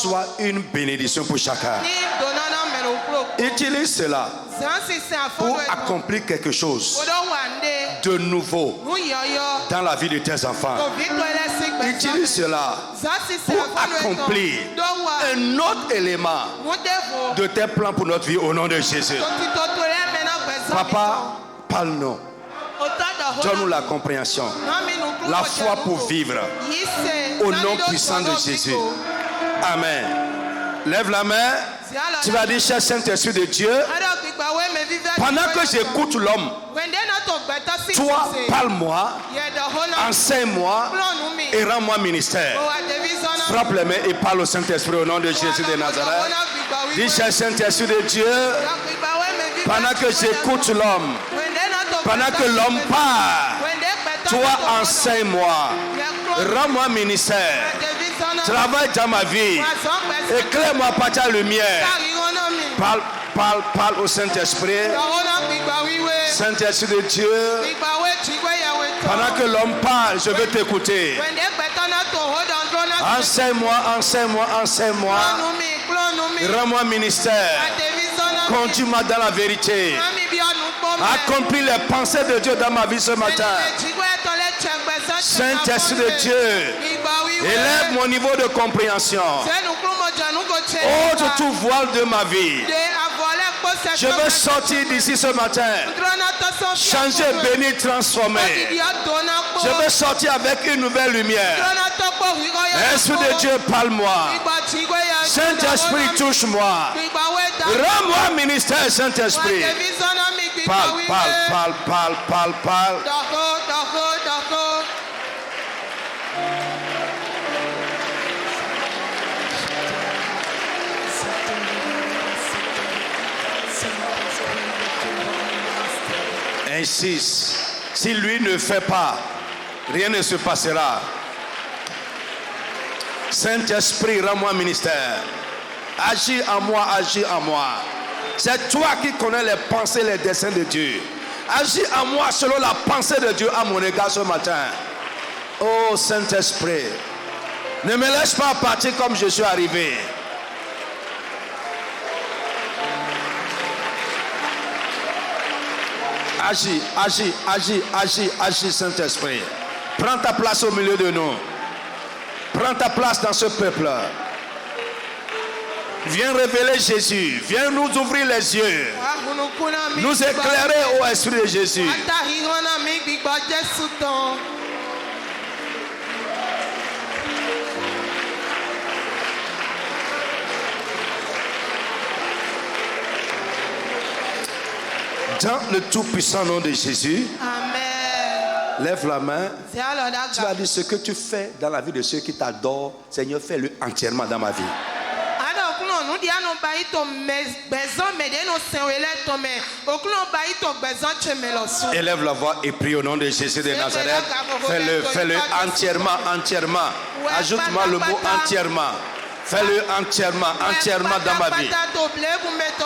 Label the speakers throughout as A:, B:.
A: soit une bénédiction pour chacun. Utilise cela pour accomplir quelque chose de nouveau dans la vie de tes enfants. Utilise cela pour accomplir un autre élément de tes plans pour notre vie au nom de Jésus. Papa, parle-nous. Donne-nous la compréhension, la foi pour vivre au nom puissant de Jésus. Amen. Lève la main. Tu vas dire, cher Saint-Esprit de Dieu, pendant que j'écoute l'homme, toi, parle-moi, enseigne-moi et rends-moi ministère. Frappe les mains et parle au Saint-Esprit au nom de Jésus de Nazareth. Dis, cher Saint-Esprit de Dieu, pendant que j'écoute l'homme, pendant que l'homme parle, toi, enseigne-moi, rends-moi ministère. Travaille dans ma vie. Éclaire-moi par ta lumière. Parle au Saint-Esprit. Saint-Esprit de Dieu. Pendant que l'homme parle, je veux t'écouter. Enseigne-moi, enseigne-moi, enseigne-moi. Rends-moi ministère. Conduis-moi dans la vérité. Accomplis les pensées de Dieu dans ma vie ce matin. Saint-Esprit de Dieu, élève mon niveau de compréhension. Ôte tout voile de ma vie. Je veux sortir d'ici ce matin. Changer, bénir, transformer. Je veux sortir avec une nouvelle lumière. Esprit de Dieu, parle-moi. Saint-Esprit, touche-moi. Rends-moi ministère, Saint-Esprit. Parle. Insiste. Si lui ne fait pas, rien ne se passera. Saint-Esprit, rends-moi ministère. Agis en moi, agis en moi. C'est toi qui connais les pensées, les desseins de Dieu. Agis en moi selon la pensée de Dieu à mon égard ce matin. Oh Saint-Esprit, ne me laisse pas partir comme je suis arrivé. Agis, Saint-Esprit. Prends ta place au milieu de nous. Prends ta place dans ce peuple. Viens révéler Jésus. Viens nous ouvrir les yeux. Nous éclairer au Esprit de Jésus. Dans le tout-puissant nom de Jésus. Amen. Lève la main. Tu vas dire ce que tu fais dans la vie de ceux qui t'adorent. Seigneur, fais-le entièrement dans ma vie. Élève la voix et prie au nom de Jésus de Nazareth. Fais-le entièrement. Ajoute-moi le mot entièrement. Fais-le entièrement dans ma vie.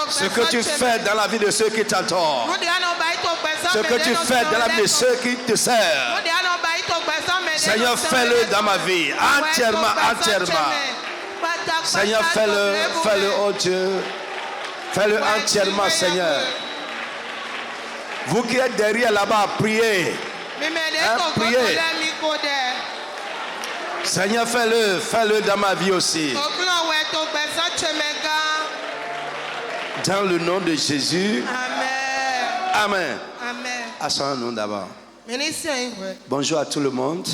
A: Ce que tu fais dans la vie de ceux qui t'adorent. Ce que tu fais dans la vie de ceux qui te servent. Seigneur, fais-le dans ma vie. Entièrement. Seigneur, fais-le, oh Dieu. Fais-le entièrement, Seigneur. Vous qui êtes derrière là-bas, priez. Priez. Seigneur, fais-le dans ma vie aussi. Dans le nom de Jésus. Amen. Asseyons-nous d'abord. Bonjour à tout le monde.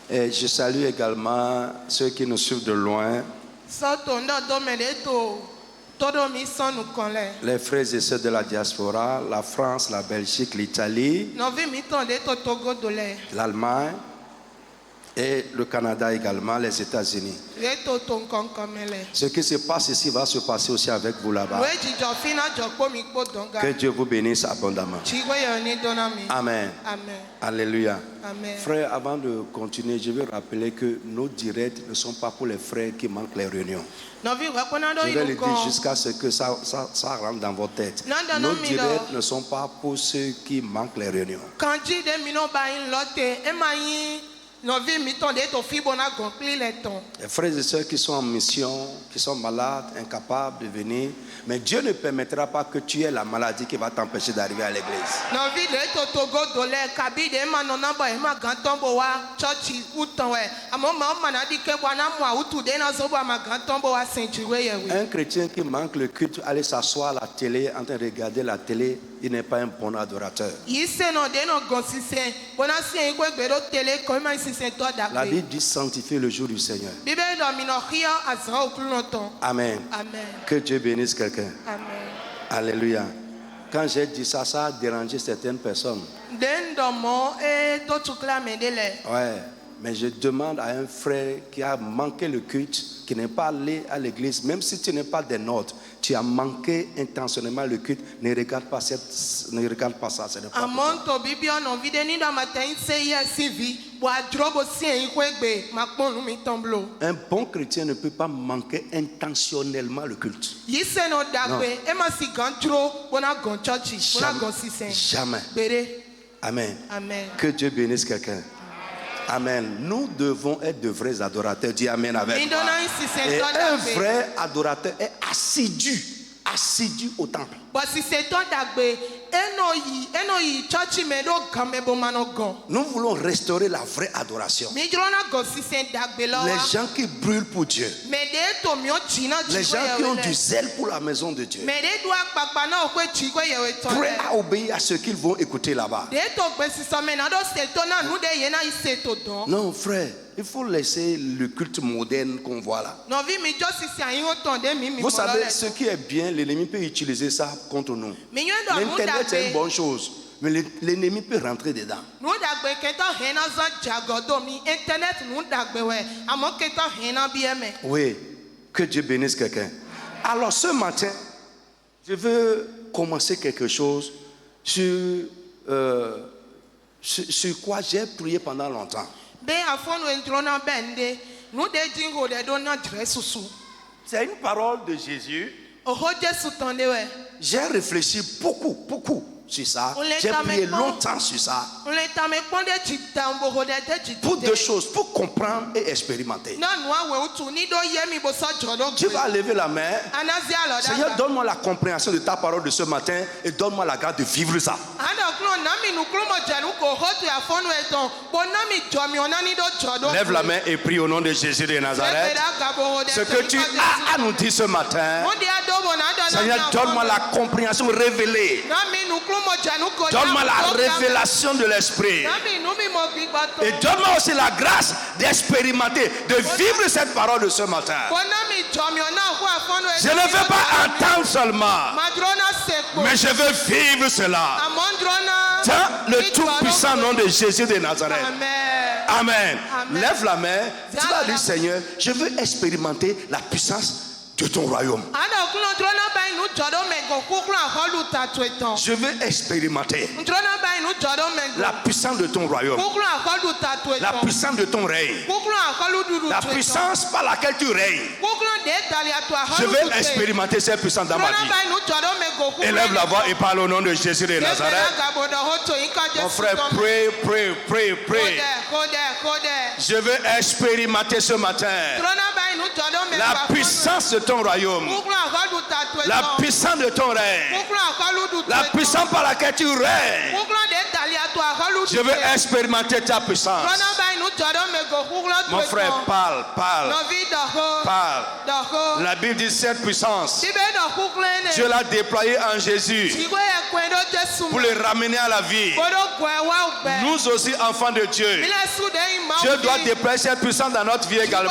A: Et je salue également ceux qui nous suivent de loin. Les frères et sœurs de la diaspora, la France, la Belgique, l'Italie, l'Allemagne et le Canada également, les États-Unis. Ce qui se passe ici va se passer aussi avec vous là-bas. Que Dieu vous bénisse abondamment. Amen. Alléluia. Frères, avant de continuer, je veux rappeler que nos directs ne sont pas pour les frères qui manquent les réunions. Je vais le dire jusqu'à ce que ça rentre dans votre tête. Nos directs ne sont pas pour ceux qui manquent les réunions. Les frères et sœurs qui sont en mission, qui sont malades, incapables de venir, mais Dieu ne permettra pas que tu aies la maladie qui va t'empêcher d'arriver à l'église. Un chrétien qui manque le culte, aller s'asseoir à la télé, en train de regarder la télé, il n'est pas un bon adorateur. La Bible dit sanctifier le jour du Seigneur. Amen. Amen. Que Dieu bénisse quelqu'un. Amen. Alléluia. Quand j'ai dit ça, ça a dérangé certaines personnes. Ouais. Mais je demande à un frère qui a manqué le culte, qui n'est pas allé à l'église, même si tu n'es pas des nôtres, tu as manqué intentionnellement le culte, ne regarde pas ça, ce n'est pas pour toi. Un bon chrétien ne peut pas manquer intentionnellement le culte. Non. Jamais. Amen. Amen. Que Dieu bénisse quelqu'un. Amen. Nous devons être de vrais adorateurs. Dis amen avec moi. Et un vrai adorateur est assidu au temple. Nous voulons restaurer la vraie adoration. Les gens qui brûlent pour Dieu. Les gens qui ont du zèle pour la maison de Dieu. Prêts à obéir à ce qu'ils vont écouter là-bas. Non, frère. Il faut laisser le culte moderne qu'on voit là. Vous savez, ce qui est bien, l'ennemi peut utiliser ça contre nous. L'Internet, c'est une bonne chose. Mais l'ennemi peut rentrer dedans. Oui, que Dieu bénisse quelqu'un. Alors ce matin, je veux commencer quelque chose sur quoi j'ai prié pendant longtemps. C'est une parole de Jésus. J'ai réfléchi beaucoup sur ça. J'ai prié longtemps sur ça. Pour deux choses, pour comprendre et expérimenter. Tu vas lever la main. Seigneur, donne-moi la compréhension de ta parole de ce matin et donne-moi la grâce de vivre ça. Lève la main et prie au nom de Jésus de Nazareth. Ce que tu as à nous dire ce matin, Seigneur, donne-moi la compréhension révélée. Donne-moi la révélation de l'esprit. Et donne-moi aussi la grâce d'expérimenter, de vivre cette parole de ce matin. Je ne veux pas entendre seulement, mais je veux vivre cela. Dans le tout-puissant nom de Jésus de Nazareth. Amen. Lève la main. Tu vas dire, Seigneur, je veux expérimenter la puissance de ton royaume. Je veux expérimenter la puissance de ton royaume, la puissance de ton règne, la puissance par laquelle tu règnes. Je veux expérimenter cette puissance dans ma vie. Élève la voix et parle au nom de Jésus de Nazareth. Mon frère, prie. Je veux expérimenter ce matin la puissance de ton royaume, la puissance de ton règne, la puissance par laquelle tu règnes. Je veux expérimenter ta puissance. Mon frère, parle. La Bible dit cette puissance, Dieu l'a déployée en Jésus pour le ramener à la vie. Nous aussi, enfants de Dieu, Dieu doit déployer cette puissance dans notre vie également.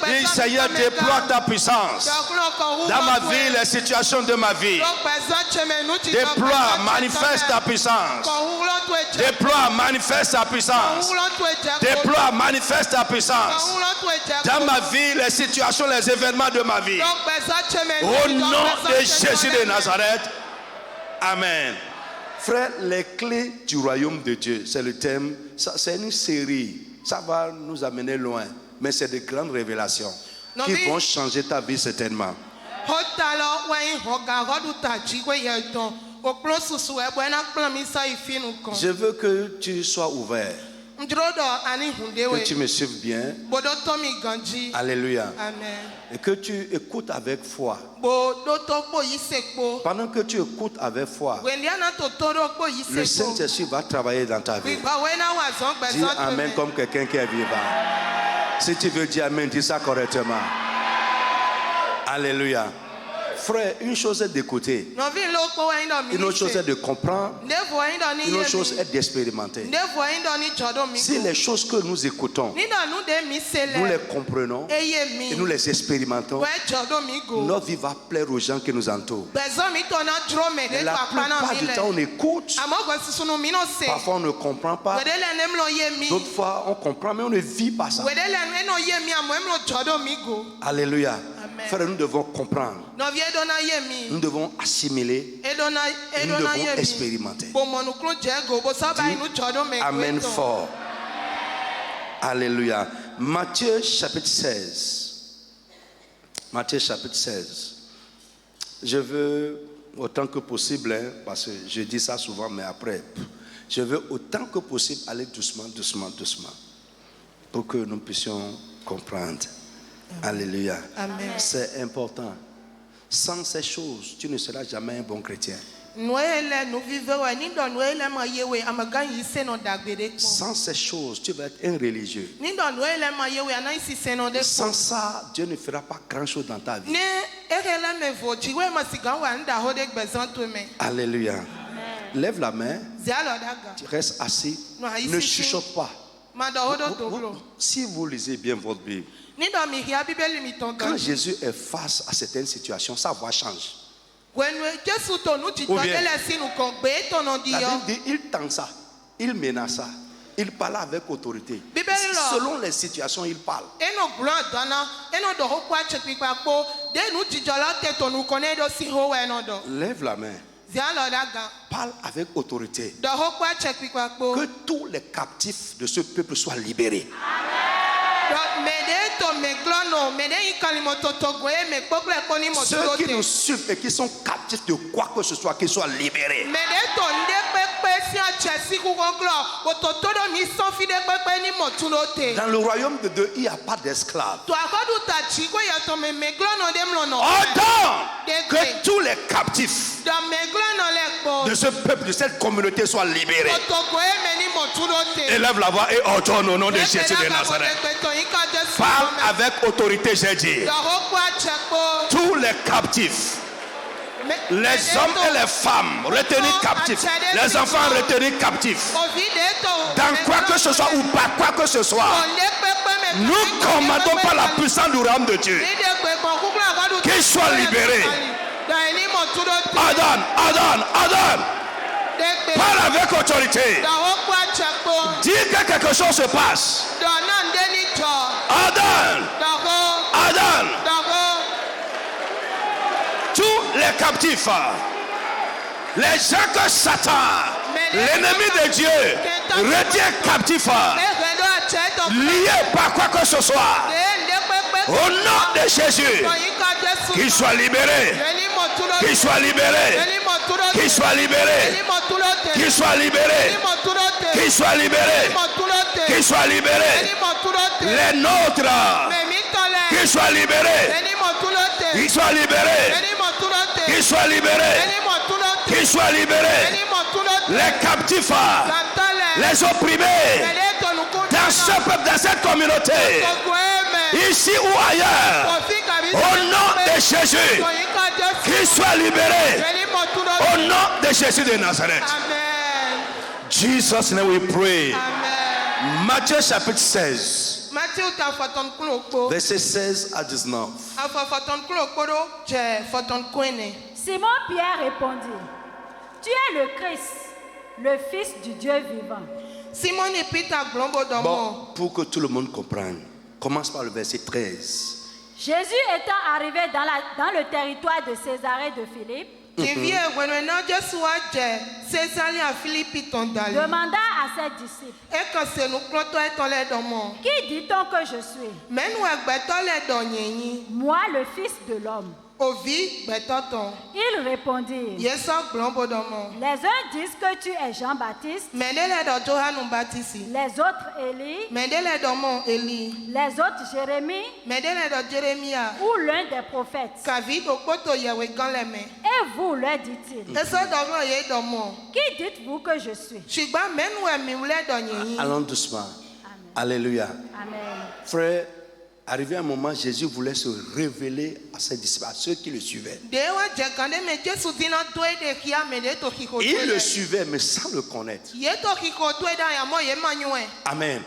A: Dis, Seigneur, déploie ta puissance dans ma vie, les situations de ma vie. Déploie, manifeste ta puissance. Déploie, manifeste ta puissance. Déploie, manifeste ta puissance dans ma vie, les situations, les événements de ma vie. Au nom de Jésus de Nazareth. Amen. Frère, les clés du royaume de Dieu, c'est le thème. C'est une série. Ça va nous amener loin. Mais c'est de grandes révélations qui vont changer ta vie certainement. Je veux que tu sois ouvert. Que tu me suives bien. Alléluia.
B: Amen.
A: Et que tu écoutes avec foi. Pendant que tu écoutes avec foi, le Saint-Esprit va travailler dans ta vie. Dis Amen comme quelqu'un qui est vivant. Si tu veux dire Amen, dis ça correctement. Alléluia. Frère, une chose est d'écouter, une autre chose est de comprendre, une autre chose est d'expérimenter. Si les choses que nous écoutons, nous les comprenons et nous les expérimentons, notre vie va plaire aux gens qui nous entourent. Mais la plupart du temps, on écoute, parfois on ne comprend pas, d'autres fois on comprend, mais on ne vit pas ça. Alléluia. Frère, nous devons comprendre, nous devons assimiler et nous devons expérimenter. Dis Amen fort. Alléluia. Matthieu chapitre 16. Matthieu chapitre 16. Je veux autant que possible, parce que je dis ça souvent, mais après, je veux autant que possible aller doucement, pour que nous puissions comprendre. Alléluia.
B: Amen.
A: C'est important. Sans ces choses, tu ne seras jamais un bon chrétien. Sans ces choses, tu vas être un religieux. Sans ça, Dieu ne fera pas grand-chose dans ta vie. Alléluia. Lève la main. Tu restes assis. Ne chuchote pas. Si vous lisez bien votre Bible, quand Jésus est face à certaines situations, sa voix change. Ou bien, la Bible dit, il tend ça, il menace ça, il parle avec autorité. Selon les situations, il parle. Lève la main. Parle avec autorité. Que tous les captifs de ce peuple soient libérés. Ceux qui nous suivent et qui sont captifs de quoi que ce soit, qu'ils soient libérés. Dans le royaume de Dieu, il n'y a pas d'esclaves. Ordonne que tous les captifs de ce peuple, de cette communauté soient libérés. Élève la voix et ordonne au nom de Jésus de Nazareth. Parle avec autorité, j'ai dit. Tous les captifs, les hommes et les femmes retenus captifs, les enfants retenus captifs, dans quoi que ce soit ou par quoi que ce soit, nous commandons par la puissance du royaume de Dieu qu'ils soient libérés. Ordonne. Parle avec autorité. Dis que quelque chose se passe. Ordonne. Tous les captifs, les gens que Satan, l'ennemi de Dieu, retient captifs, liés par quoi que ce soit, au nom de Jésus, qu'ils soient libérés. Qu'ils soient libérés. Qu'ils soient libérés. Qu'ils soient libérés. Qu'ils soient libérés. Qu'ils soient libérés. Les nôtres. Qu'ils soient libérés. Qu'ils soient libérés. Qu'ils soient libérés. Qu'ils soient libérés. Les captifs, les opprimés, dans ce peuple, dans cette communauté, ici ou ailleurs, au nom de Jésus, qu'ils soient libérés, au nom de Jésus de Nazareth.
B: Amen.
A: Jesus name we pray.
B: Amen.
A: Matthieu chapitre 16. Verset 16 à 19.
C: Simon Pierre répondit: Tu es le Christ, le Fils du Dieu vivant.
A: Bon, pour que tout le monde comprenne, commence par le verset 13.
C: Jésus étant arrivé dans le territoire de Césarée de Philippe, demanda à ses disciples, qui dit-on que je suis? Moi, le Fils de l'homme. Ils répondirent, les uns disent que tu es Jean-Baptiste, les autres Élie, les autres Jérémie, ou l'un des prophètes. Et vous, leur dit-il, qui dites-vous que je suis?
A: Allons doucement. Alléluia.
C: Amen.
A: Frère, arrivé un moment, Jésus voulait se révéler à ses disciples, à ceux qui le suivaient. Ils le suivaient, mais sans le connaître. Amen.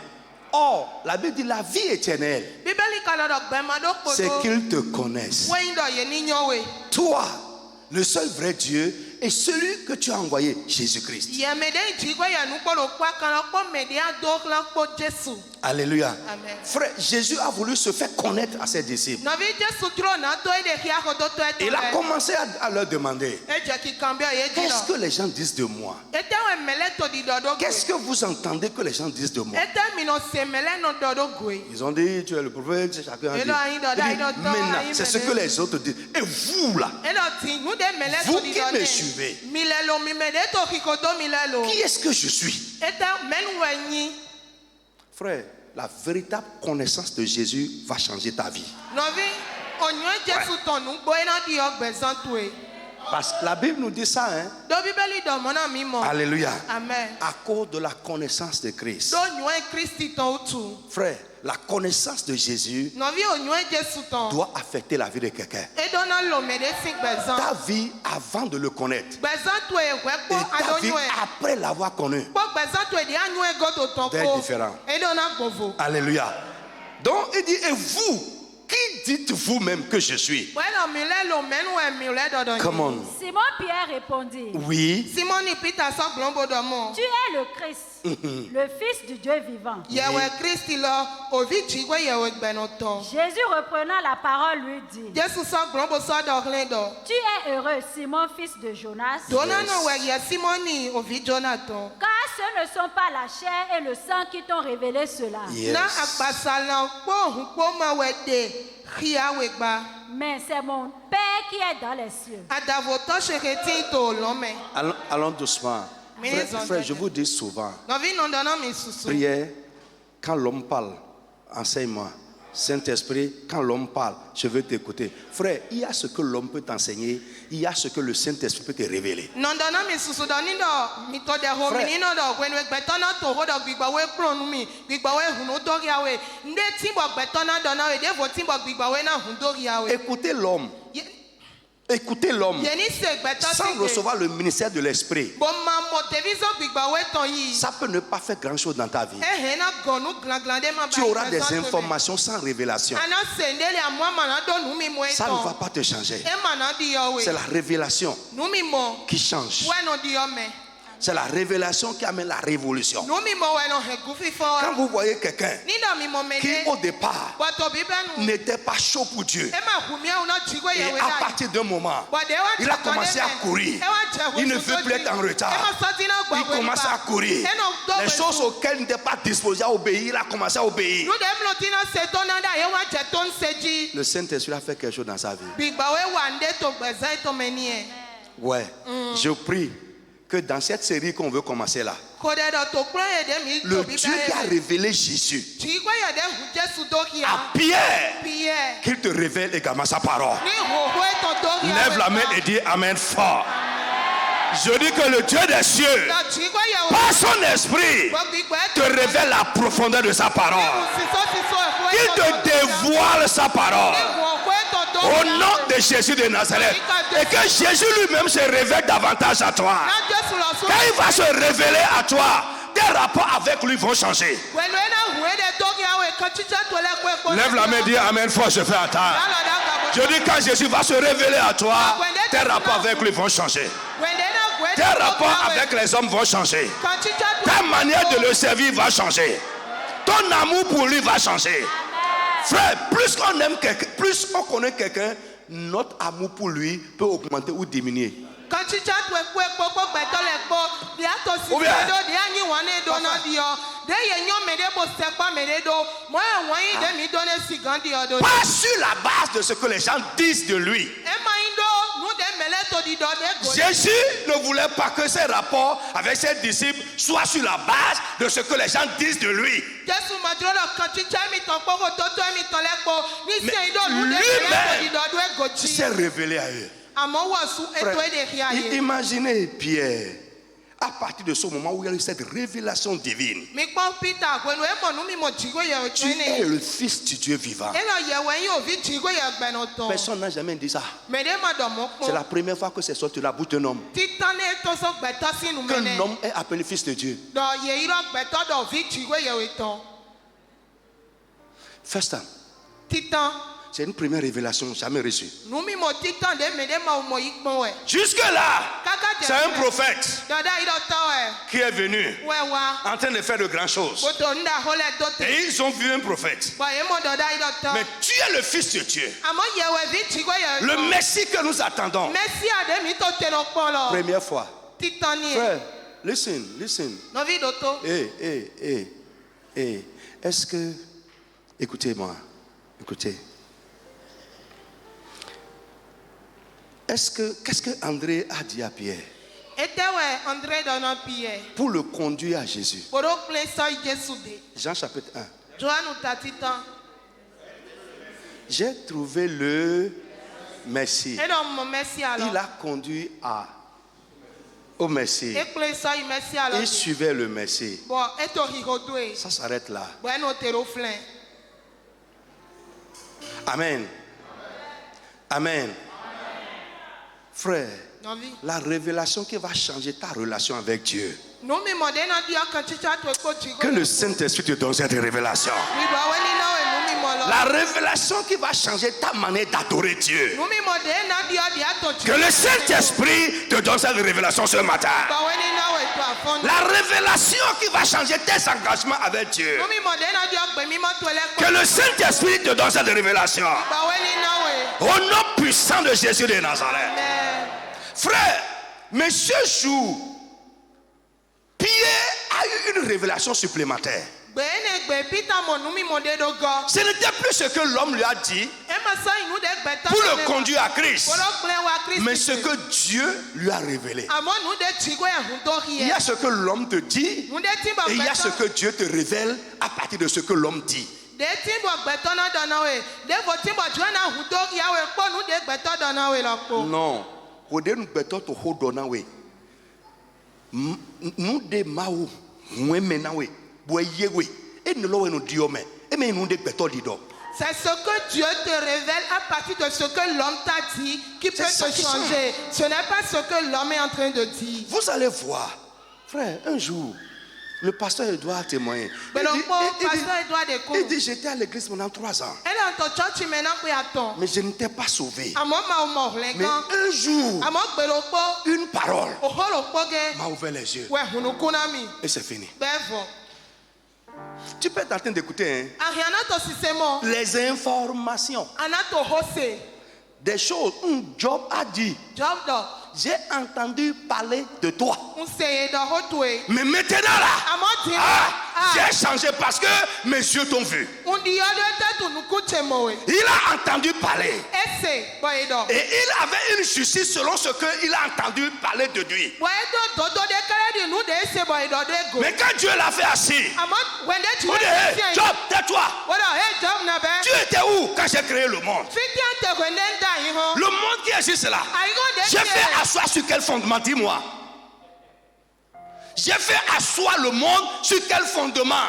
A: Or, la Bible dit la vie éternelle, c'est qu'ils te connaissent. Toi, le seul vrai Dieu, et celui que tu as envoyé, Jésus-Christ. Alléluia.
C: Amen.
A: Frère, Jésus a voulu se faire connaître à ses disciples. Il a commencé à leur demander, qu'est-ce que les gens disent de moi? Qu'est-ce que vous entendez que les gens disent de moi? Ils ont dit, tu es le prophète, chacun a dit. Maintenant, c'est ce que les autres disent. Et vous là, vous qui me suivez, qui est-ce que je suis? Frère, la véritable connaissance de Jésus va changer ta vie. Parce que la Bible nous dit ça, hein? Alléluia.
B: Amen.
A: À cause de la connaissance de Christ. Frère, la connaissance de Jésus doit affecter la vie de quelqu'un. Ta vie avant de le connaître et ta vie après l'avoir connu, c'est différent. Alléluia. Donc il dit, et vous, qui dites vous-même que je suis? Come on.
C: Simon Pierre répondit,
A: Oui.
C: tu es le Christ, le Fils du Dieu vivant. Jésus reprenant la parole lui dit, tu es heureux, Simon, fils de Jonas, car ce ne sont pas la chair et le sang qui t'ont révélé cela.
A: Yes.
C: Mais c'est mon Père qui est dans les cieux.
A: Allons doucement. Frère, je vous dis souvent, prière, quand l'homme parle, enseigne-moi. Saint-Esprit, quand l'homme parle, je veux t'écouter. Frère, il y a ce que l'homme peut t'enseigner, il y a ce que le Saint-Esprit peut te révéler. Écoutez l'homme. Écoutez l'homme sans recevoir le ministère de l'esprit. Ça peut ne pas faire grand chose dans ta vie. Tu auras des informations sans révélation. Ça ne va pas te changer. C'est la révélation qui change. C'est la révélation qui amène la révolution. Quand vous voyez quelqu'un qui au départ n'était pas chaud pour Dieu, et à partir d'un moment il a commencé à courir, il ne veut plus être en retard, il commence à courir, les choses auxquelles il n'était pas disposé à obéir, il a commencé à obéir. Le Saint-Esprit a fait quelque chose dans sa vie. Ouais, je prie que dans cette série qu'on veut commencer là, le Dieu qui a révélé Jésus à Pierre, qu'il te révèle également sa parole. Lève la main et dis Amen fort. Je dis que le Dieu des cieux, par son esprit, te révèle la profondeur de sa parole. Il te dévoile sa parole. Au nom de Jésus de Nazareth. Et que Jésus lui-même se révèle davantage à toi. Quand il va se révéler à toi, tes rapports avec lui vont changer. Lève la main et dis Amen fort, je fais attendre. Je dis quand Jésus va se révéler à toi, tes rapports avec lui vont changer. Tes rapports avec les hommes vont changer. Ta manière de le servir va changer. Ton amour pour lui va changer. Frère, plus qu'on aime quelqu'un, plus on connaît quelqu'un, notre amour pour lui peut augmenter ou diminuer. Pas sur la base de ce que les gens disent de lui. Jésus ne voulait pas que ses rapports avec ses disciples soient sur la base de ce que les gens disent de lui. Mais lui-même s'est révélé à eux. Frère, imaginez Pierre. À partir de ce moment où il y a eu cette révélation divine, tu es le Fils du Dieu vivant. Personne n'a jamais dit ça. C'est la première fois que c'est sorti de la bouche d'un homme qu'un homme est appelé Fils de Dieu. First time. C'est une première révélation jamais reçue. Jusque-là, c'est un prophète qui est venu en train de faire de grandes choses. Et ils ont vu un prophète. Mais tu es le Fils de Dieu. Le Messie que nous attendons. Première fois. Frère, listen. Est-ce que... Écoutez-moi. Écoutez. Qu'est-ce que André a dit à Pierre pour le conduire à Jésus? Jean chapitre 1. J'ai trouvé le Messie. Il a conduit au Messie. Il suivait le Messie. Ça s'arrête là. Amen. Amen. Frère, la révélation qui va changer ta relation avec Dieu. Que le Saint-Esprit te donne cette révélation. La révélation qui va changer ta manière d'adorer Dieu. Que le Saint-Esprit te donne cette révélation ce matin. La révélation qui va changer tes engagements avec Dieu. Que le Saint-Esprit te donne cette révélation. Au nom puissant de Jésus de Nazareth. Frère, mais ce jour, Pierre a eu une révélation supplémentaire. Ce n'était plus ce que l'homme lui a dit pour le conduire à Christ, mais ce que Dieu lui a révélé. Il y a ce que l'homme te dit et il y a ce que Dieu te révèle à partir de ce que l'homme dit. Non. Nous des maou, nous menawe, boyewe, et nous l'avons dit au mais, et mais nous des bétons d'idole.
B: C'est ce que Dieu te révèle à partir de ce que l'homme t'a dit qui peut te changer. Ce n'est pas ce que l'homme est en train de dire.
A: Vous allez voir, frère, un jour, le pasteur Edouard a témoigné. Il dit j'étais à l'église pendant 3 ans. Mais je n'étais pas sauvé. Mais un jour, une parole m'a ouvert les yeux. Et c'est fini. Tu peux être en train d'écouter les informations. Des choses où Job a dit. J'ai entendu parler de toi. Mais maintenant là, j'ai changé parce que mes yeux t'ont vu. Il a entendu parler. Et il avait une justice selon ce qu'il a entendu parler de lui. Mais quand Dieu l'a fait assis, il dit, hey, Job, tais-toi. Tu étais où quand j'ai créé le monde? Le monde qui existe là, j'ai fait asseoir sur quel fondement? Dis-moi. J'ai fait asseoir le monde sur quel fondement?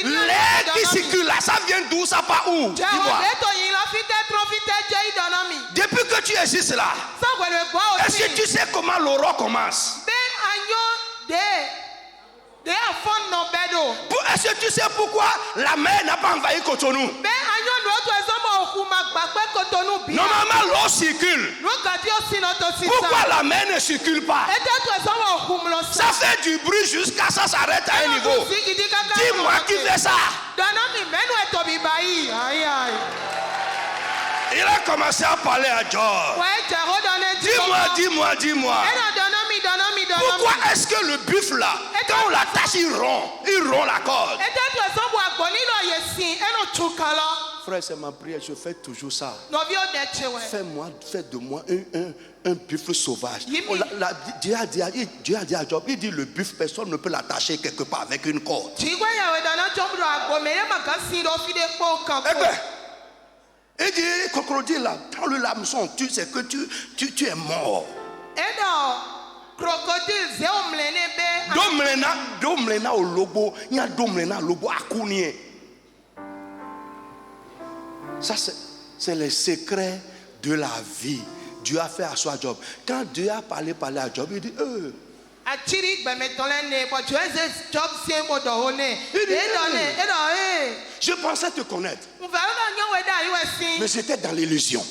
A: L'air qui circule là, ça vient d'où? Ça part où? Dis-moi. Depuis que tu existes là, est-ce que tu sais comment l'aurore commence? Est-ce que tu sais pourquoi la mer n'a pas envahi Cotonou? Normalement l'eau circule. Pourquoi la mer ne circule pas? Ça fait du bruit jusqu'à ça s'arrête à un niveau. Dis-moi qui fait ça. Il il a commencé à parler à George. Dis-moi. Pourquoi est-ce que le buffle là, quand on l'attache, il rompt la corde? Frère, c'est ma prière, je fais toujours ça. Fais de moi un buffle sauvage. Dieu a dit à Job, il dit le buffle, personne ne peut l'attacher quelque part avec une corde. Il dit, crocodile là, dans le hameçon, tu sais que tu es mort. Domlena au lobo, il y a domlena lobo à Kounie. Ça, c'est le secret de la vie. Dieu a fait à soi Job. Quand Dieu a parlé à Job, il dit je pensais te connaître, mais j'étais dans l'illusion.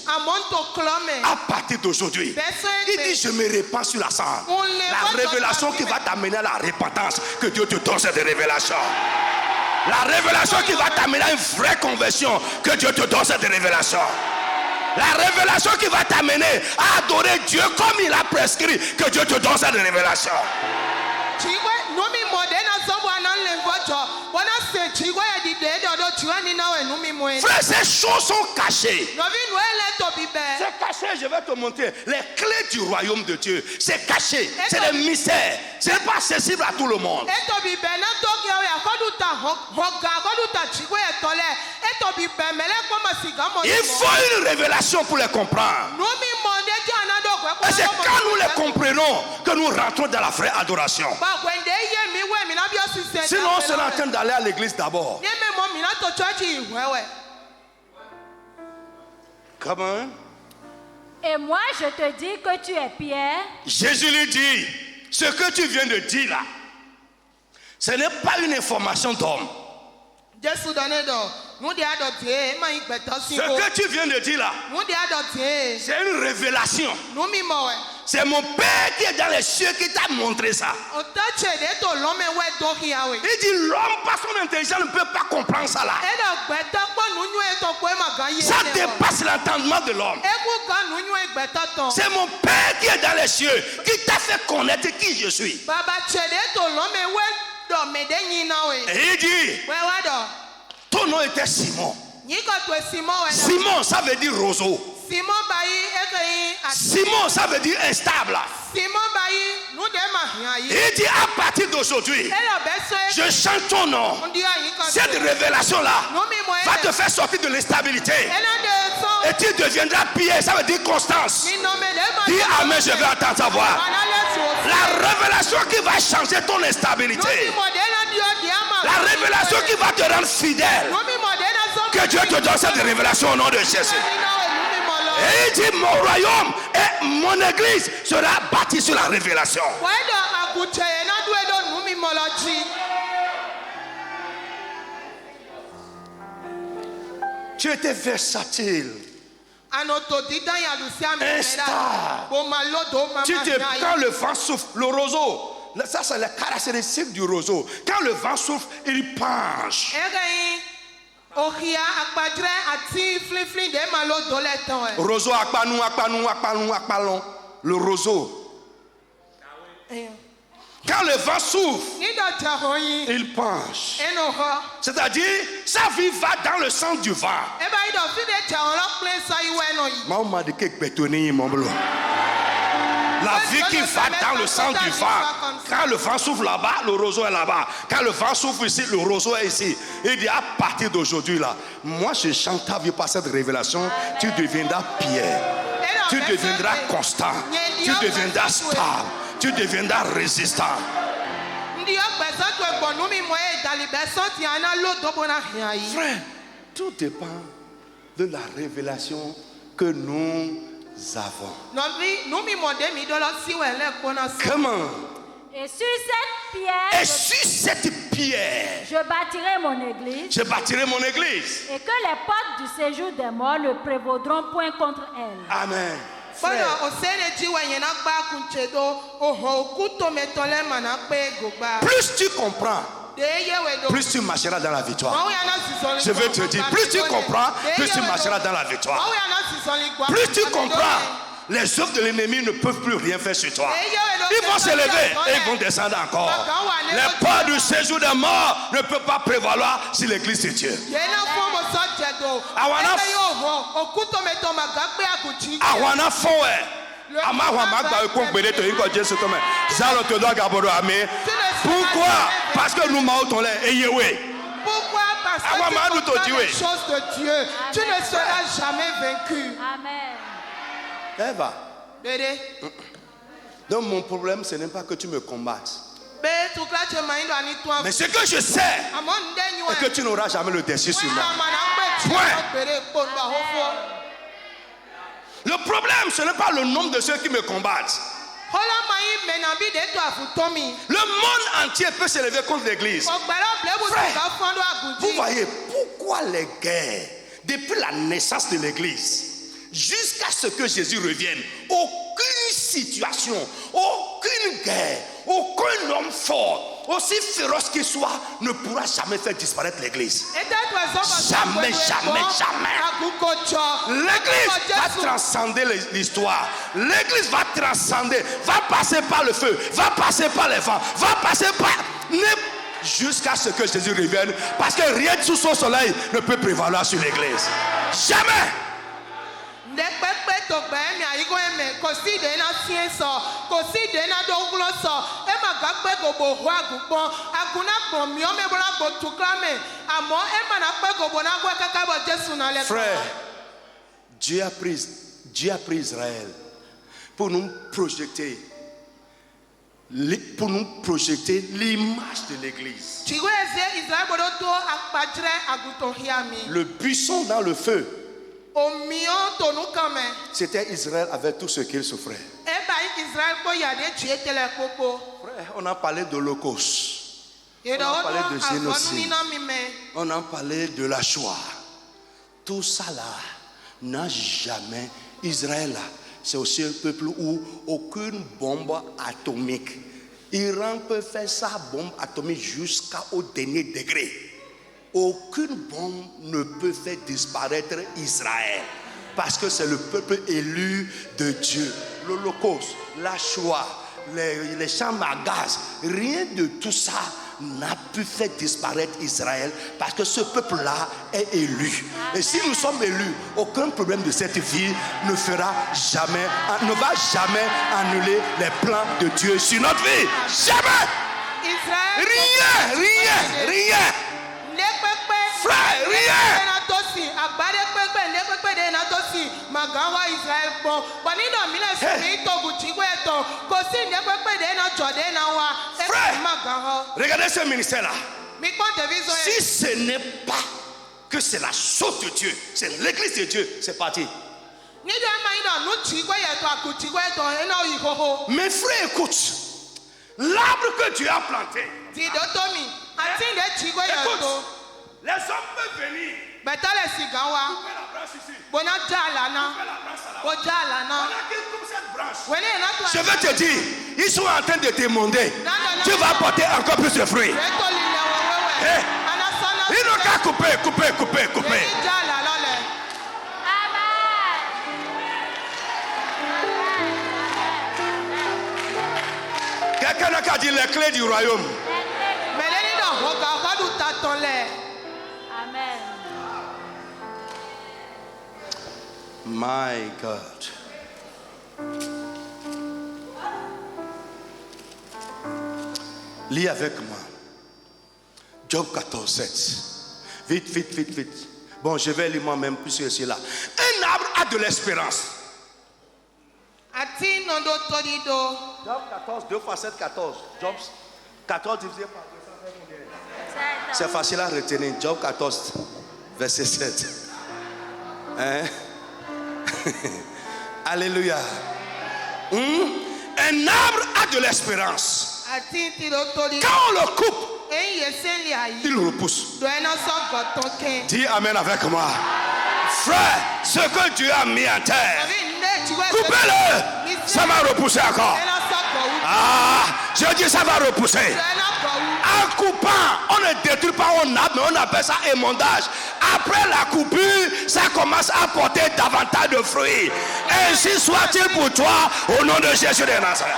A: À partir d'aujourd'hui, il dit je me répands sur la cendre. La révélation qui va t'amener à la repentance, que Dieu te donne cette révélation. La révélation qui va t'amener à une vraie conversion, que Dieu te donne cette révélation. La révélation qui va t'amener à adorer Dieu comme il a prescrit, que Dieu te donne cette révélation. Frère, ces choses sont cachées. C'est caché, je vais te montrer. Les clés du royaume de Dieu, c'est caché. C'est des mystères. Ce n'est pas accessible à tout le monde. Il faut une révélation pour les comprendre. Et c'est quand nous les comprenons que nous rentrons dans la vraie adoration. Sinon, on sera en train d'aller à l'église d'abord. Comment?
C: Et moi, je te dis que tu es Pierre.
A: Jésus lui dit, ce que tu viens de dire là, ce n'est pas une information d'homme. Ce que tu viens de dire là, c'est une révélation. C'est mon Père qui est dans les cieux qui t'a montré ça. Il dit l'homme par son intelligence ne peut pas comprendre ça là. Ça dépasse l'entendement de l'homme. C'est mon Père qui est dans les cieux qui t'a fait connaître qui je suis. Et il dit, ton nom était Simon. Simon, ça veut dire roseau. Simon, ça veut dire instable. Il dit à partir d'aujourd'hui, je chante ton nom. Cette révélation-là va te faire sortir de l'instabilité. Et tu deviendras Pierre, ça veut dire Constance. Dis Amen, je vais entendre ta voix. La révélation qui va changer ton instabilité. La révélation qui va te rendre fidèle. Que Dieu te donne cette révélation au nom de Jésus. Et il dit mon royaume et mon église sera bâti sur la révélation. Tu étais versatile. Quand le vent souffle, le roseau, ça c'est la caractéristique du roseau. Quand le vent souffle, il penche. Roseau akpanou, le roseau. Quand le vent souffle, il penche. C'est-à-dire, sa vie va dans le sens du vent. La vie qui va dans le sens du vent. Quand le vent souffle là-bas, le roseau est là-bas. Quand le vent souffle ici, le roseau est ici. Il dit à partir d'aujourd'hui là, moi je chante ta vie par cette révélation. Tu deviendras Pierre. Tu deviendras constant. Tu deviendras stable. Tu deviendras résistant. Frère, tout dépend de la révélation que nous avons. Comment?
C: Et sur cette pierre, je bâtirai mon église.
A: Et
C: que les portes du séjour des morts ne prévaudront point contre elle.
A: Amen. Plus tu comprends plus tu marcheras dans la victoire. Je veux te dire, plus tu comprends, plus tu marcheras dans la victoire. Plus tu comprends, les œuvres de l'ennemi ne peuvent plus rien faire sur toi. Ils vont se lever et ils vont descendre encore. Les pas du séjour de mort ne peuvent pas prévaloir sur l'église de Dieu. Awana fowe. Pourquoi? Parce que nous m'autons les.
B: Pourquoi? Parce que tu comprends les choses de Dieu. Tu ne seras jamais vaincu.
A: Amen. Eva. Donc mon problème, ce n'est pas que tu me combattes. Mais ce que je sais est que tu n'auras jamais le dessus sur moi. Point. Le problème, ce n'est pas le nombre de ceux qui me combattent. Le monde entier peut se lever contre l'église. Frère, vous voyez pourquoi les guerres, depuis la naissance de l'église, jusqu'à ce que Jésus revienne, aucune situation, aucune guerre, aucun homme fort, aussi féroce qu'il soit, ne pourra jamais faire disparaître l'église. Jamais, jamais, jamais. L'église va transcender l'histoire. L'église va transcender, va passer par le feu, va passer par les vents, va passer par... jusqu'à ce que Jésus revienne, parce que rien sous son soleil ne peut prévaloir sur l'église. Jamais. Frère, Dieu a pris Israël pour nous projeter l'image de l'église. Le buisson dans le feu. C'était Israël avec tout ce qu'il souffrait. Frère, on a parlé de l'Holocauste. On a parlé de génocide. On a parlé de la Shoah. Tout ça là n'a jamais... Israël là, c'est aussi un peuple où aucune bombe atomique. Iran peut faire sa bombe atomique jusqu'au dernier degré. Aucune bombe ne peut faire disparaître Israël. Parce que c'est le peuple élu de Dieu. L'Holocauste, la Shoah, les chambres à gaz, rien de tout ça n'a pu faire disparaître Israël. Parce que ce peuple-là est élu. Et si nous sommes élus, aucun problème de cette vie ne va jamais annuler les plans de Dieu sur notre vie. Jamais. Rien. Frère, rien. Frère, regardez ce ministère-là. Si ce n'est pas que c'est la chose de Dieu, c'est l'église de Dieu, c'est parti. Mes frères, écoute. L'arbre que Dieu a planté. Écoute, les hommes peuvent venir. Couper la branche ici. Je veux te dire, ils sont en train de te demander. Tu vas apporter encore plus de fruits. Ils n'ont qu'à couper. Quelqu'un n'a qu'à dire les clés du royaume.
C: Amen.
A: My God. Lis avec moi. Job 14, 7. Vite. Bon, je vais lire moi-même puisque c'est là. Un arbre a de l'espérance. Job 14, 2 fois 7, 14. Job 14 divisé par 2. C'est facile à retenir. Job 14, verset 7. Hein? Alléluia. Un arbre a de l'espérance. Quand on le coupe, il repousse. Dis amen avec moi. Frère, ce que Dieu a mis en terre, coupez-le. Ça va repousser encore. Ah, je dis ça va repousser. En coupant, on ne détruit pas, on a, mais on appelle ça émondage. Après la coupure, ça commence à porter davantage de fruits. Ainsi soit-il pour toi, au nom de Jésus de Nazareth.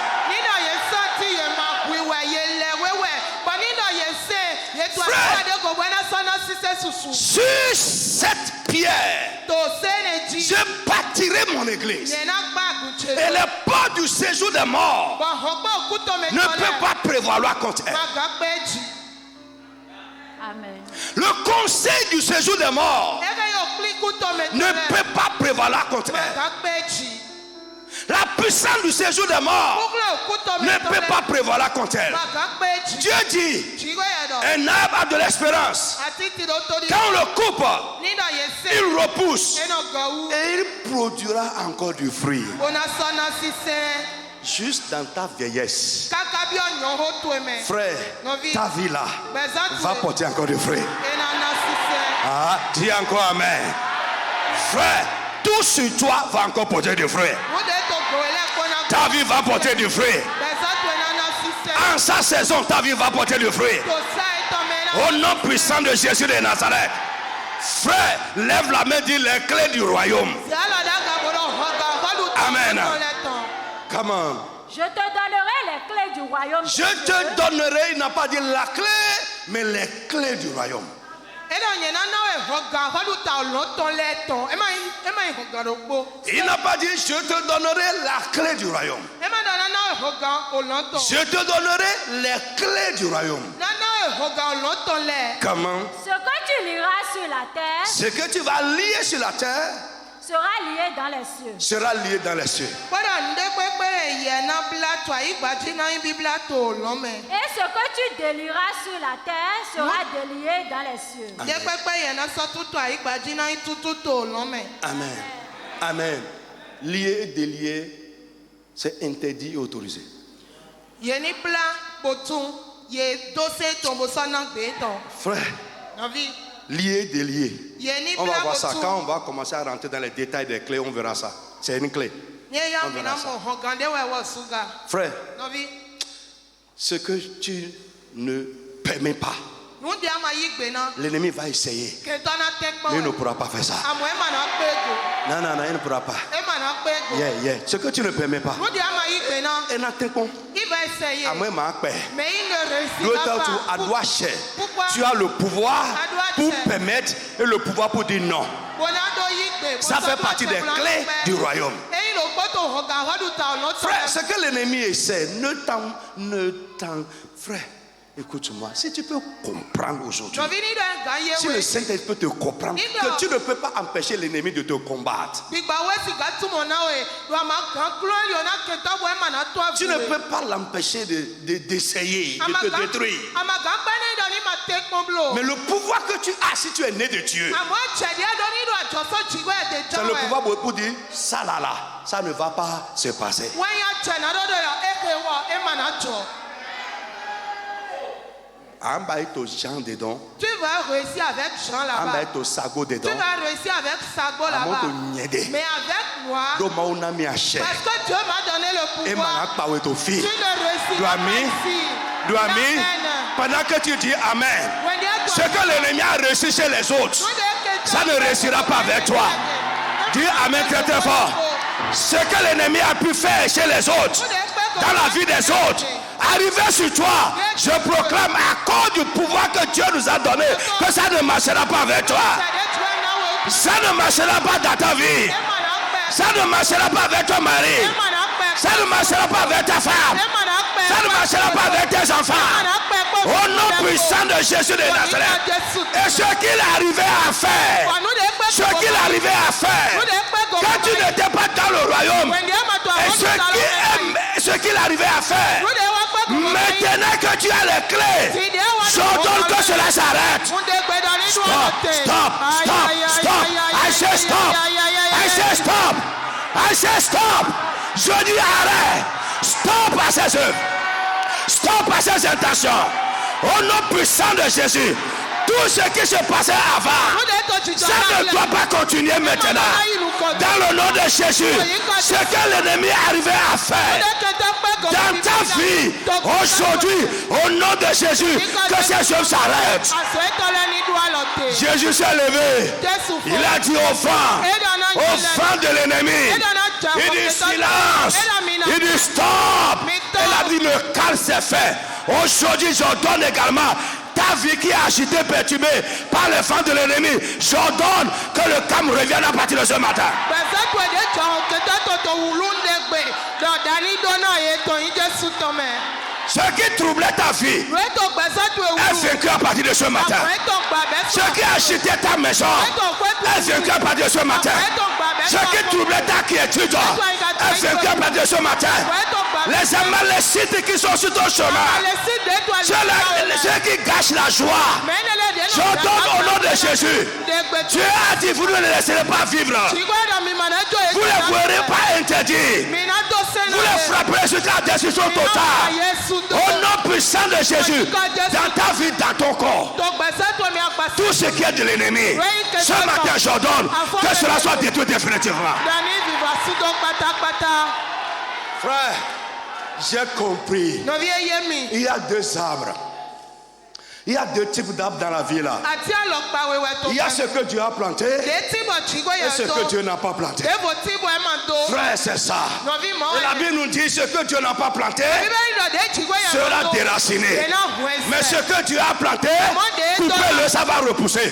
A: Sur cette pierre, je bâtirai mon église. Et les portes du séjour des morts ne peuvent pas prévaloir contre elle.
C: Amen.
A: Le conseil du séjour des morts ne peut pas prévaloir contre elle. La puissance du séjour des morts ne peut pas prévaloir contre elle. Dieu dit, un arbre a de l'espérance. Quand on le coupe, il repousse et il produira encore du fruit. Juste dans ta vieillesse, frère, ta vie là va porter encore du fruit. Ah, dis encore amen. Frère, tout sur toi va encore porter du fruit. Ta vie va porter du fruit. En sa saison, ta vie va porter du fruit. Au nom puissant de Jésus de Nazareth. Frère, lève la main, dis les clés du royaume. Amen. Come on.
C: Je te donnerai les clés du royaume.
A: Je te donnerai, il n'a pas dit la clé, mais les clés du royaume. Il n'a pas dit je te donnerai la clé du royaume. Je te donnerai les clés du royaume. Comment?
C: Ce que tu liras sur la terre,
A: ce que tu vas lier sur la terre
C: sera lié dans les cieux.
A: Sera lié dans les cieux.
C: Et ce que tu délieras sur la terre sera délié dans les cieux.
A: Amen. Amen. Lier et délier, c'est interdit et autorisé. Frère, lié, délié. On va voir ça. Quand on va commencer à rentrer dans les détails des clés, on verra ça. C'est une clé. On verra ça. Frère, ce que tu ne permets pas, l'ennemi va essayer. Mais il ne pourra pas faire ça. Non, non, non, il ne pourra pas. Ce que tu ne permets pas, il va essayer.
B: Mais il ne réussira pas.
A: Tu as le pouvoir pour permettre et le pouvoir pour dire non. Ça fait partie des clés du royaume. Frère, ce que l'ennemi essaie, frère, écoute-moi, si tu peux comprendre aujourd'hui, si le Saint-Esprit peut te comprendre, que tu ne peux pas empêcher l'ennemi de te combattre. Tu ne peux pas l'empêcher d'essayer, de te détruire. Mais le pouvoir que tu as si tu es né de Dieu, c'est le pouvoir pour dire, ça là, ça ne va pas se passer.
B: Tu vas réussir avec Jean là-bas. Tu vas réussir avec Sago là-bas. Mais avec moi, parce que Dieu m'a donné le pouvoir, tu ne réussiras pas.
A: Pendant que tu dis Amen, ce que l'ennemi a réussi chez les autres, ça ne réussira pas avec toi. Dis Amen très très fort. Ce que l'ennemi a pu faire chez les autres, dans la vie des autres, arrivé sur toi, je proclame à cause du pouvoir que Dieu nous a donné, que ça ne marchera pas avec toi. Ça ne marchera pas dans ta vie. Ça ne marchera pas avec ton mari. Ça ne marchera pas avec ta femme. Ça ne marchera pas avec tes enfants. Au nom puissant de Jésus de Nazareth. Et ce qu'il arrivait à faire, quand tu n'étais pas dans le royaume, et ce qu'il arrivait à faire, maintenant que tu as les clés, j'ordonne que cela s'arrête. Stop. I say stop. Je dis arrête. Stop à ses œuvres. Stop à ses intentions. Au nom puissant de Jésus. Tout ce qui se passait avant, ça ne doit pas continuer maintenant. Dans le nom de Jésus, ce que l'ennemi arrivait à faire, dans ta vie, aujourd'hui, au nom de Jésus, que ces choses s'arrêtent. Jésus s'est levé. Il a dit au vent de l'ennemi, il dit silence, il dit stop. Il a dit le calme s'est fait. Aujourd'hui, j'ordonne également ta vie qui est agitée, perturbée par le vent de l'ennemi. J'ordonne que le calme revienne à partir de ce matin. Ce qui troublait ta vie est vaincu à partir de ce matin. Ce qui agitait ta maison est vaincu à partir de ce matin. Ce qui troublait ta quiétude est vaincu à partir de ce matin. Les Amalécites qui sont sur ton chemin, ceux qui gâchent la joie, j'ordonne au nom de Jésus. Dieu a dit, vous ne les laisserez pas vivre. Vous ne les verrez pas interdits. Vous les frapperez sur la destruction totale. Au nom puissant de Jésus, dans ta vie, dans ton corps, tout ce qui est de l'ennemi, ce matin j'ordonne que cela soit détruit définitivement. Frère, j'ai compris. Il y a deux arbres. Il y a deux types d'arbres dans la vie là. Il y a ce que Dieu a planté et ce que Dieu n'a pas planté. Frère, c'est ça. Et la Bible nous dit ce que Dieu n'a pas planté sera déraciné. Mais ce que Dieu a planté, coupez-le, ça va repousser.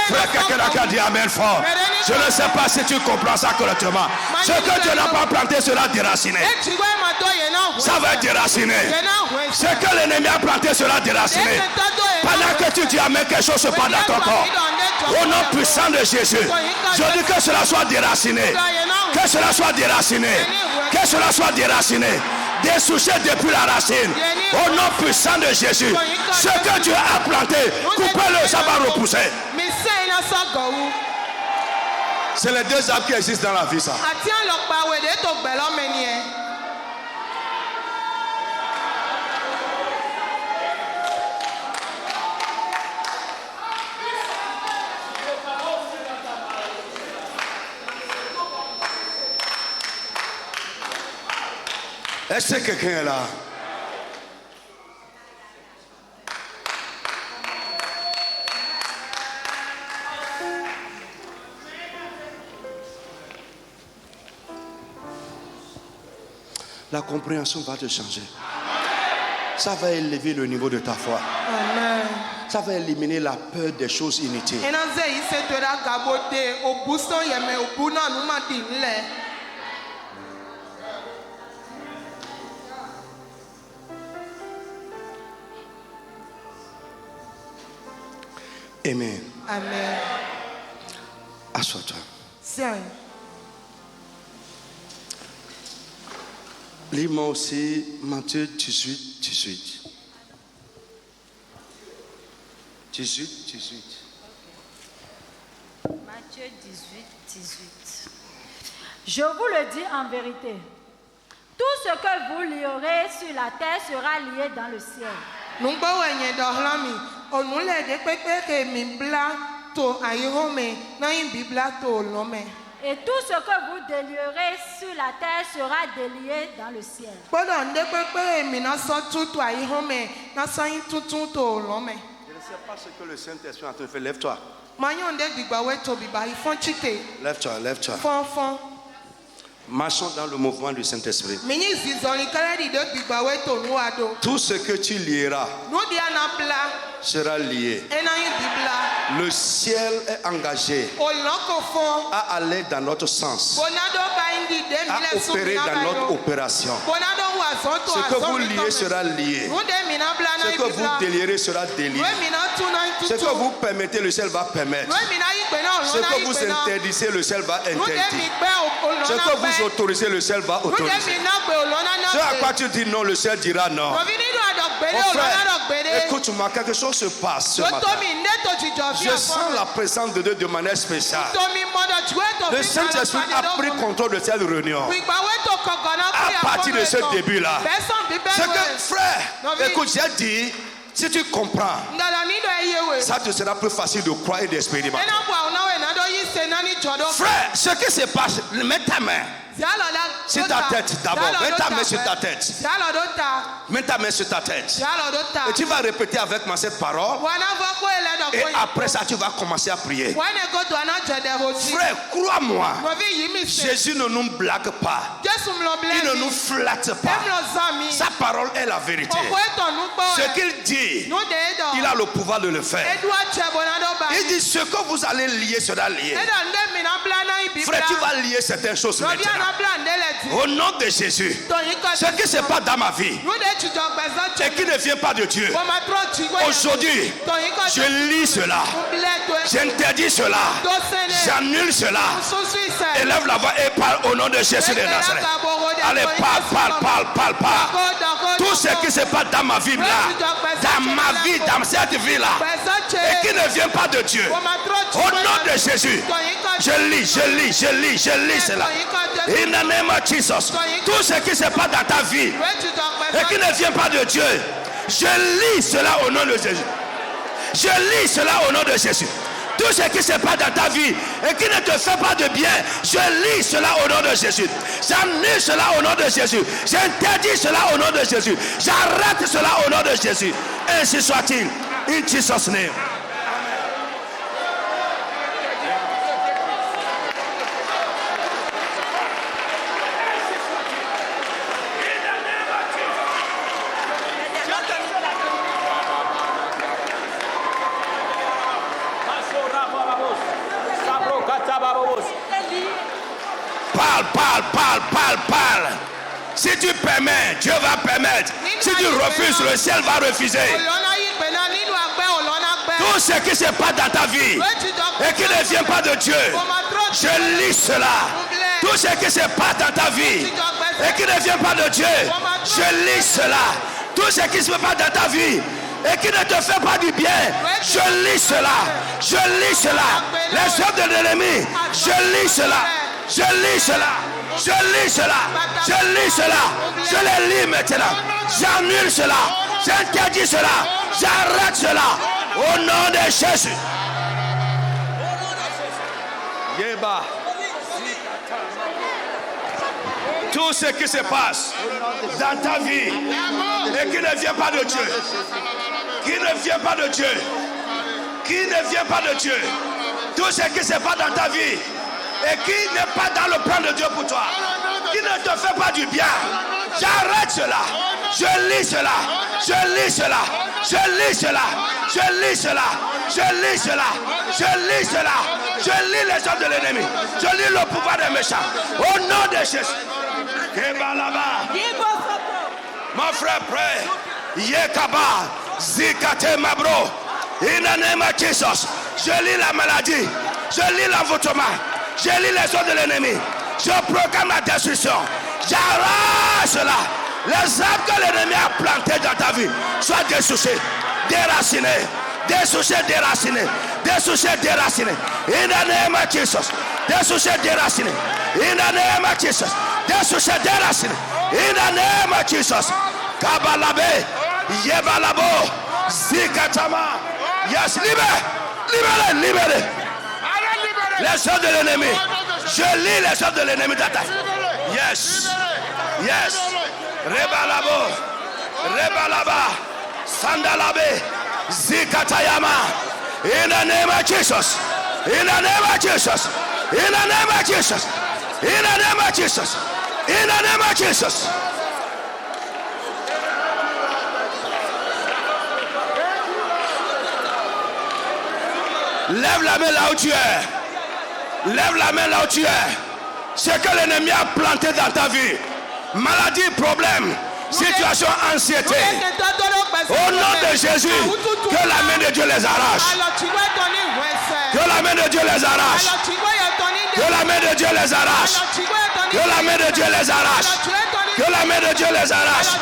A: Frère, quelqu'un a dit amen fort. Je ne sais pas si tu comprends ça correctement. Ce que Dieu n'a pas planté sera déraciné. Ça va être déraciné. Ce que l'ennemi a planté sera déraciné. Pendant que tu dis amen, quelque chose se passe dans ton corps. Au nom puissant de Jésus, je dis que cela soit déraciné. Que cela soit déraciné. Que cela soit déraciné. Dessouché depuis la racine. Au nom puissant de Jésus, ce que Dieu a planté, coupez-le, ça va repousser. C'est les deux arbres qui existent dans la vie, ça. Est-ce que quelqu'un est là? La compréhension va te changer. Ça va élever le niveau de ta foi. Amen. Ça va éliminer la peur des choses inutiles. Amen.
B: Amen.
A: Assois-toi.
B: Tiens.
A: Lis-moi aussi Matthieu 18, 18. 18, 18.
C: Matthieu 18, 18. Je vous le dis en vérité. Tout ce que vous lierez sur la terre sera lié dans le ciel. Et tout ce que vous délierez sur la terre sera délié dans le ciel.
A: Je ne sais pas ce que le Saint-Esprit a te fait. Lève-toi. Lève-toi, lève-toi. Marchons dans le mouvement du Saint-Esprit. Tout ce que tu lieras sera lié. Le ciel est engagé à aller dans notre sens, à opérer dans notre opération. Ce que vous liez sera lié. Ce que vous délirez sera délié. Ce que vous permettez, le ciel va permettre. Ce que vous interdisez, le ciel va interdire. Ce que vous autorisez, le ciel va autoriser. Ce à quoi tu dis non, le ciel dira non. Mon frère, écoute-moi, quelque chose se passe ce matin. Je sens la présence de Dieu de manière spéciale. Le Saint-Esprit a pris contrôle de cette réunion. À partir de ce début-là. C'est que, frère, écoute, j'ai dit, si tu comprends, ça te sera plus facile de croire et d'expérimenter. Frère, ce qui se passe, mets ta main. Sur ta tête d'abord. Mets ta main sur ta tête. Mets ta main sur ta tête. Et tu vas répéter avec moi cette parole. Et après ça, tu vas commencer à prier. Frère, crois-moi. Jésus ne nous blague pas. Il ne nous flatte pas. Sa parole est la vérité. Ce qu'il dit, il a le pouvoir de le faire. Il dit ce que vous allez lier sera lié. Frère, tu vas lier certaines choses maintenant. Au nom de Jésus, ce qui se passe dans ma vie et qui ne vient pas de Dieu, aujourd'hui, je lis cela, j'interdis cela, j'annule cela. Élève la voix et parle au nom de Jésus de Nazareth. Allez, parle. Tout ce qui se passe dans ma vie là, dans ma vie, dans cette vie là, et qui ne vient pas de Dieu, au nom de Jésus, je lis cela. In the name of Jesus. Tout ce qui se passe dans ta vie et qui ne vient pas de Dieu, je lis cela au nom de Jésus. Je lis cela au nom de Jésus. Tout ce qui se passe dans ta vie et qui ne te fait pas de bien, je lis cela au nom de Jésus. J'annule cela au nom de Jésus. J'interdis cela au nom de Jésus. J'arrête cela au nom de Jésus. Ainsi soit-il. In Jesus' name. Parle. Si tu permets, Dieu va permettre. Si tu refuses, le ciel va refuser. Tout ce qui se passe dans ta vie et qui ne vient pas de Dieu, je lis cela. Tout ce qui se passe dans ta vie et qui ne vient pas de Dieu, je lis cela. Tout ce qui se passe dans ta vie et qui ne te fait pas du bien, je lis cela. Je lis cela. Les œuvres de l'ennemi, je lis cela. Je lis cela. Je lis cela. Je lis cela. Je les lis maintenant. J'annule cela. J'interdis cela. J'arrête cela. Au nom de Jésus. Yeba. Tout ce qui se passe dans ta vie et qui ne vient pas de Dieu. Qui ne vient pas de Dieu. Qui ne vient pas de Dieu. Tout ce qui se passe dans ta vie et qui n'est pas dans le plan de Dieu pour toi, qui ne te fait pas du bien, j'arrête cela. Je lis cela. Je lis cela. Je lis cela. Je lis cela. Je lis cela. Je lis cela. Je lis les œuvres de l'ennemi. Je lis le pouvoir des méchants. Au nom de Jésus. Mon frère, prie. Yekaba. Zikate Mabro. In the name of Jesus. Je lis la maladie. Je lis l'envoûtement. Je lis les œuvres de l'ennemi. Je proclame la destruction. J'arrache cela. Les arbres que l'ennemi a plantés dans ta vie soient dessouchés, déracinés, dessouchés, déracinés, dessouchés, déracinés. In the name of Jesus. Dessouchés, déracinés. In the name of Jesus. Dessouchés, déracinés. In the name of Jesus. Kabalabe, Yebalabo, Zikatama. Yes, libérez, libérez. Les œuvres de l'ennemi. Je lis les œuvres de l'ennemi dans ta vie. Yes. Yes. Rebalabo. Rebalaba. Sandalabe. Zikatayama. In the name of Jesus. In the name of Jesus. In the name of Jesus. In the name of Jesus. In the name of Jesus. Lève la main là où tu es. Lève la main là où tu es. Ce que l'ennemi a planté dans ta vie. Maladie, problème, situation, anxiété. Au nom de Jésus, que la main de Dieu les arrache. Que la main de Dieu les arrache. Que la main de Dieu les arrache. Que la main de Dieu les arrache. Que la main de Dieu les arrache.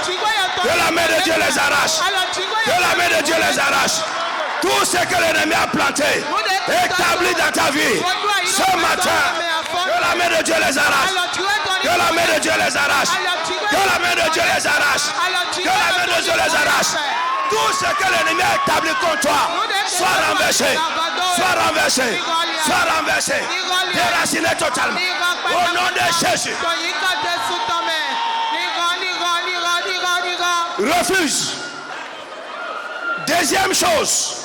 A: Que la main de Dieu les arrache. Que la main de Dieu les arrache. Tout ce que l'ennemi a planté, établi dans ta vie, ce matin, que la main de Dieu les arrache. Que la main de Dieu les arrache. Que la main de Dieu les arrache. Que la main de Dieu les arrache. Tout ce que l'ennemi a établi contre toi, soit renversé. Soit renversé. Sois renversé. Déraciné totalement. Au nom de Jésus. Refuse. Deuxième chose.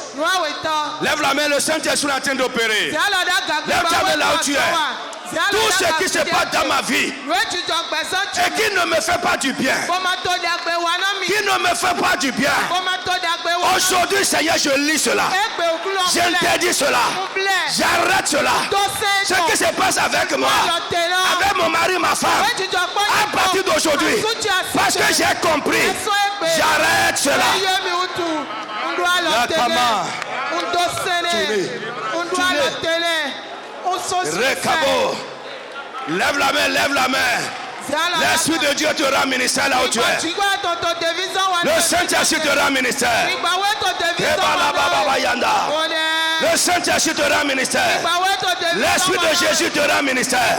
A: Lève la main, le Saint-Esprit est en train d'opérer. Lève ta main là où tu es. Tout ce qui se passe dans ma vie et qui ne me fait pas du bien, qui ne me fait pas du bien, aujourd'hui Seigneur, je lis cela, j'interdis cela, j'arrête cela. Ce qui se passe avec moi, avec mon mari, ma femme, à partir d'aujourd'hui, parce que j'ai compris, j'arrête cela. Recabo. Lève la main, lève la main. L'Esprit de Dieu te rend ministère là où tu es. Le Saint-Esprit te rend ministère. Le Saint-Esprit te rend ministère. L'Esprit de Jésus te rend ministère.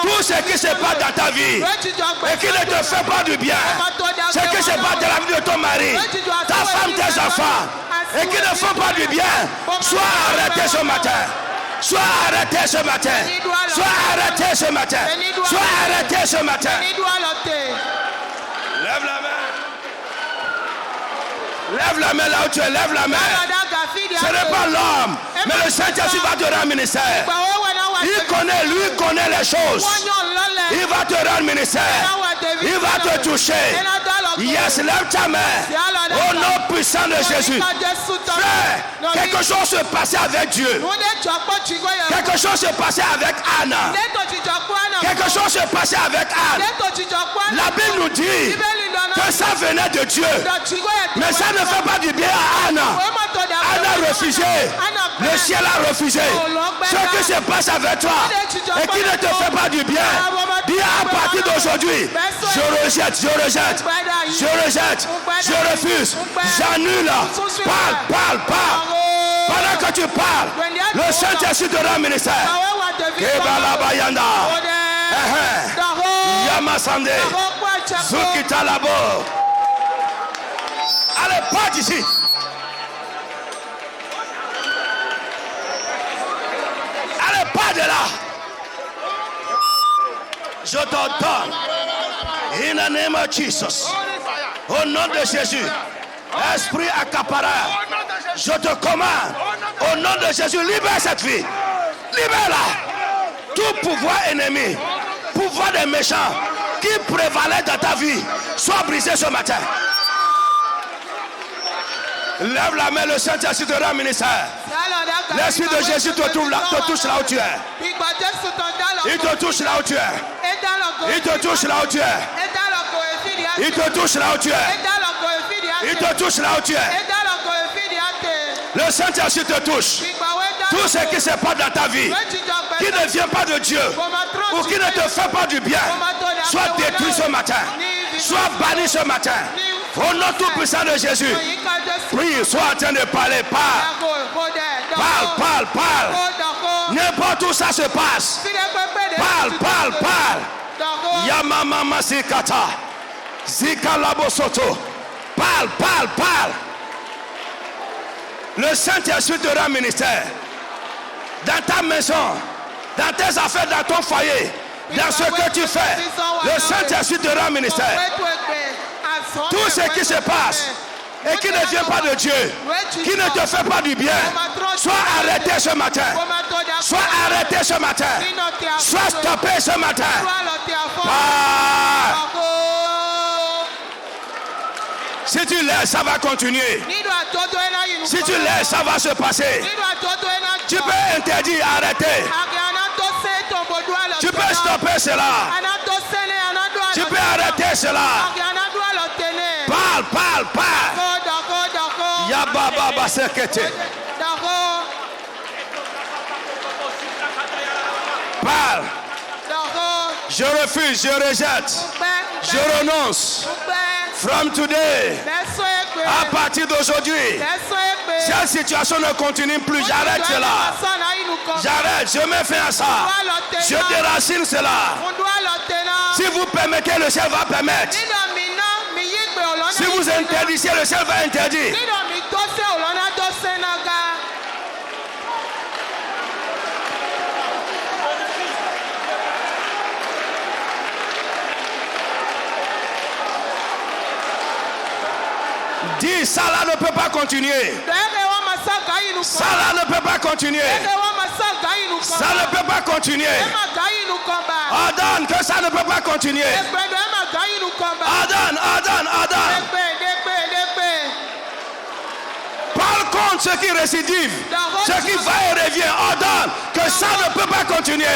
A: Tout ce qui se passe dans ta vie et qui ne te fait pas du bien, ce qui se passe dans la vie de ton mari, ta femme, tes enfants, et qui ne font pas du bien, sois arrêté ce matin. Sois arrêté ce matin. Sois arrêté ce matin. Sois arrêté ce matin. Lève la main. Lève la main là où tu es. Lève la main. Ce n'est pas l'homme, mais le Saint-Esprit va te rendre ministère. Il connaît, lui connaît les choses. Il va te rendre ministère. Il va te toucher. Yes, lève ta main. Au nom puissant de Jésus. Frère, quelque chose se passait avec Dieu. Quelque chose se passait avec Anna. Quelque chose se passait avec Anne. La Bible nous dit que ça venait de Dieu. Mais ça ne fait pas du bien à Anna. Anna a refusé. Le ciel a refusé. Ce qui se passe avec toi et qui ne te fait pas du bien, dis à partir d'aujourd'hui, je rejette, je rejette, je rejette, je refuse, j'annule. Parle, parle, parle. Pendant que tu parles, le Saint-Esprit te rend ministère. Kebalabayanda. Yamasande. Zukita Labo. Allez, pas d'ici. Allez, pas de là. Je t'entends. In the name of Jesus. Au nom de Jésus. Esprit accapareur. Je te commande. Au nom de Jésus, libère cette fille. Libère-la. Tout pouvoir ennemi, pouvoir des méchants qui prévalait dans ta vie, soit brisé ce matin. Lève la main, le Saint-Esprit te rend ministère. L'Esprit de Jésus te touche là où tu es. Il te touche là où tu es. Il te touche là où tu es. Il te touche là où tu es. Il te touche là où tu es. Le Saint-Esprit te touche. Tout ce qui se passe dans ta vie, qui ne vient pas de Dieu, ou qui ne te fait pas du bien, soit détruit ce matin, soit banni ce matin. Au nom tout puissant de Jésus, prie, sois en train de parler, parle. N'importe où ça se passe, parle. Yamama Sikata, Zika Labosoto, parle. Le Saint-Esprit te rend ministère. Dans ta maison, dans tes affaires, dans ton foyer, dans ce que tu fais, le Saint-Esprit te rend ministère. Tout ce qui se passe et qui ne vient pas de Dieu, qui ne te fait pas du bien, sois arrêté ce matin. Sois arrêté ce matin. Sois stoppé ce matin. Si tu laisses, ça va continuer. Si tu laisses, ça va se passer. Tu peux interdire, arrêter. Tu peux stopper cela. Tu peux arrêter cela. Parle. Yababa Basekete. Parle. Je refuse, je rejette. Je renonce. From today, à partir d'aujourd'hui, cette situation ne continue plus. J'arrête cela. J'arrête, je mets fin à ça. Je déracine cela. Si vous permettez, le ciel va permettre. Si vous interdisez, le ciel va interdire. Dis, ça là ne peut pas continuer. Ça là ne peut pas continuer. Ça ne peut pas continuer. Ordonne que ça ne peut pas continuer. Ordonne. Parle contre ceux qui récidivent, ceux qui va et revient. Ordonne que ça ne peut pas continuer.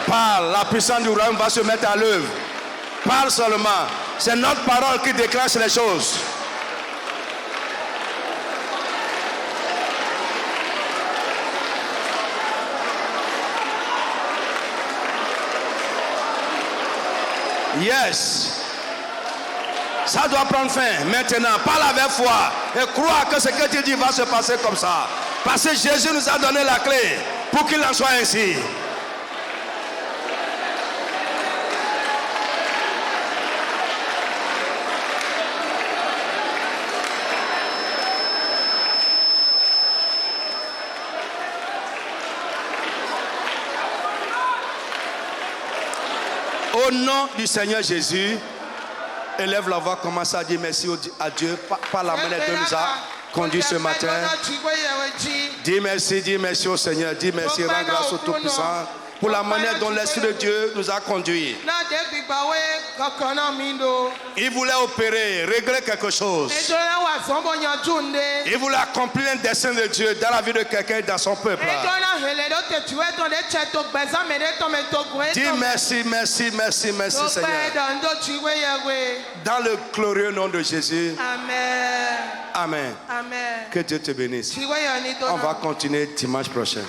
A: Parle, la puissance du royaume va se mettre à l'œuvre. Parle seulement. C'est notre parole qui déclenche les choses. Yes. Ça doit prendre fin maintenant. Parle avec foi et crois que ce que tu dis va se passer comme ça. Parce que Jésus nous a donné la clé pour qu'il en soit ainsi. Au nom du Seigneur Jésus, élève la voix, commence à dire merci à Dieu par la manière dont nous a conduit ce matin. Dis merci au Seigneur, dis merci, rends grâce au Tout-Puissant pour la manière dont l'Esprit de Dieu nous a conduits. Il voulait opérer, régler quelque chose. Il voulait accomplir un dessein de Dieu dans la vie de quelqu'un dans son peuple. Dis merci Seigneur. Dans le glorieux nom de Jésus. Amen. Que Dieu te bénisse. On va continuer dimanche prochain.